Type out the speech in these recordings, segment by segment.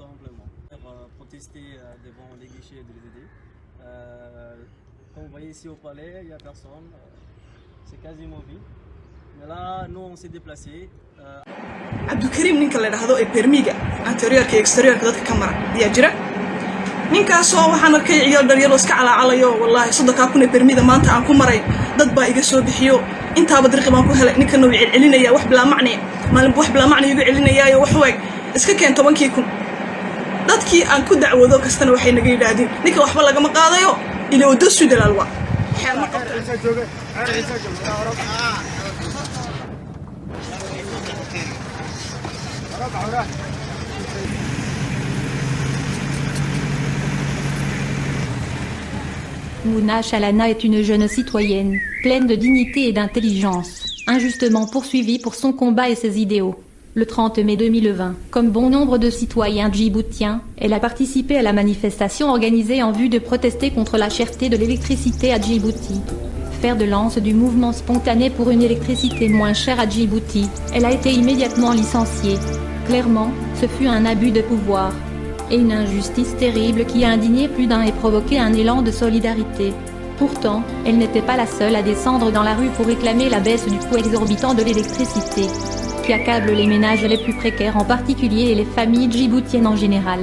simplement. Protester devant les guichets de l'EDD. Comme vous voyez ici au palais, il n'y a personne. C'est quasiment vide. Mais là, nous, on s'est déplacés. Abdulkarim ninka la dhahdo ee permiga anteriorka iyo exteriorka dadka ka mara ayaa jira ninkaasoo waxaan arkay ciyaal dharyaro iska calaacalayo wallahi 30,000 ee permida maanta aan ku maray dad baa iga soo bixiyo intaaba dariiq baan ku helay ninka noo celinaya wax bilaa macne maalin wax bilaa macne igu celinayaayo wax weeg iska keen 10,000 dadkii aan ku dacwado kastana waxay naga yiraahdeen ninka waxba laga ma qaadayo ila wado Suudalwa Mouna Chalana est une jeune citoyenne, pleine de dignité et d'intelligence, injustement poursuivie pour son combat et ses idéaux. Le 30 mai 2020, comme bon nombre de citoyens djiboutiens, elle a participé à la manifestation organisée en vue de protester contre la cherté de l'électricité à Djibouti. Fer de lance du mouvement spontané pour une électricité moins chère à Djibouti, elle a été immédiatement licenciée. Clairement, ce fut un abus de pouvoir et une injustice terrible qui a indigné plus d'un et provoqué un élan de solidarité. Pourtant, elle n'était pas la seule à descendre dans la rue pour réclamer la baisse du coût exorbitant de l'électricité, qui accable les ménages les plus précaires en particulier et les familles djiboutiennes en général.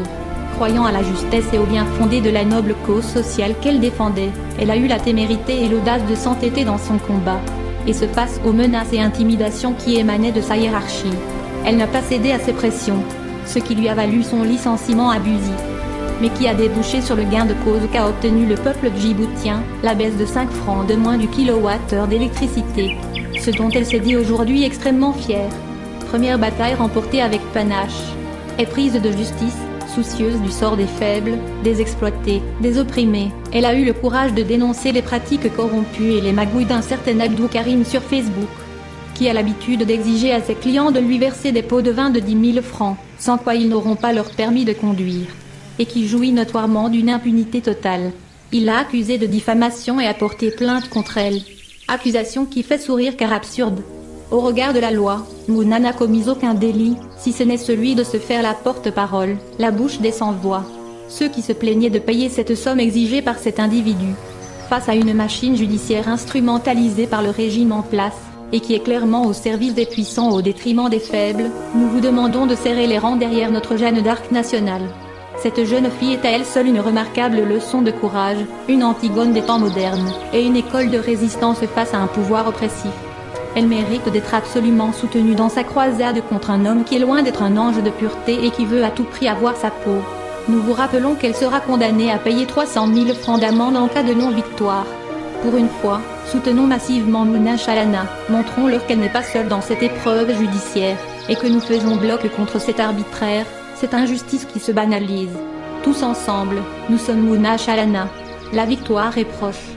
Croyant à la justesse et au bien fondé de la noble cause sociale qu'elle défendait, elle a eu la témérité et l'audace de s'entêter dans son combat, et se face aux menaces et intimidations qui émanaient de sa hiérarchie. Elle n'a pas cédé à ces pressions, ce qui lui a valu son licenciement abusif, mais qui a débouché sur le gain de cause qu'a obtenu le peuple djiboutien, la baisse de 5 francs de moins du kilowattheure d'électricité, ce dont elle s'est dit aujourd'hui extrêmement fière. Première bataille remportée avec panache. Éprise de justice, soucieuse du sort des faibles, des exploités, des opprimés, elle a eu le courage de dénoncer les pratiques corrompues et les magouilles d'un certain Abdou Karim sur Facebook, qui a l'habitude d'exiger à ses clients de lui verser des pots de vin de 10 000 francs, sans quoi ils n'auront pas leur permis de conduire, et qui jouit notoirement d'une impunité totale. Il l'a accusée de diffamation et a porté plainte contre elle. Accusation qui fait sourire car absurde. Au regard de la loi, Mouna n'a commis aucun délit, si ce n'est celui de se faire la porte-parole, la bouche des sans-voix. Ceux qui se plaignaient de payer cette somme exigée par cet individu, face à une machine judiciaire instrumentalisée par le régime en place, et qui est clairement au service des puissants au détriment des faibles, nous vous demandons de serrer les rangs derrière notre Jeanne d'Arc nationale. Cette jeune fille est à elle seule une remarquable leçon de courage, une Antigone des temps modernes, et une école de résistance face à un pouvoir oppressif. Elle mérite d'être absolument soutenue dans sa croisade contre un homme qui est loin d'être un ange de pureté et qui veut à tout prix avoir sa peau. Nous vous rappelons qu'elle sera condamnée à payer 300 000 francs d'amende en cas de non-victoire. Pour une fois, soutenons massivement Mouna Chalana, montrons-leur qu'elle n'est pas seule dans cette épreuve judiciaire, et que nous faisons bloc contre cet arbitraire, cette injustice qui se banalise. Tous ensemble, nous sommes Mouna Chalana. La victoire est proche.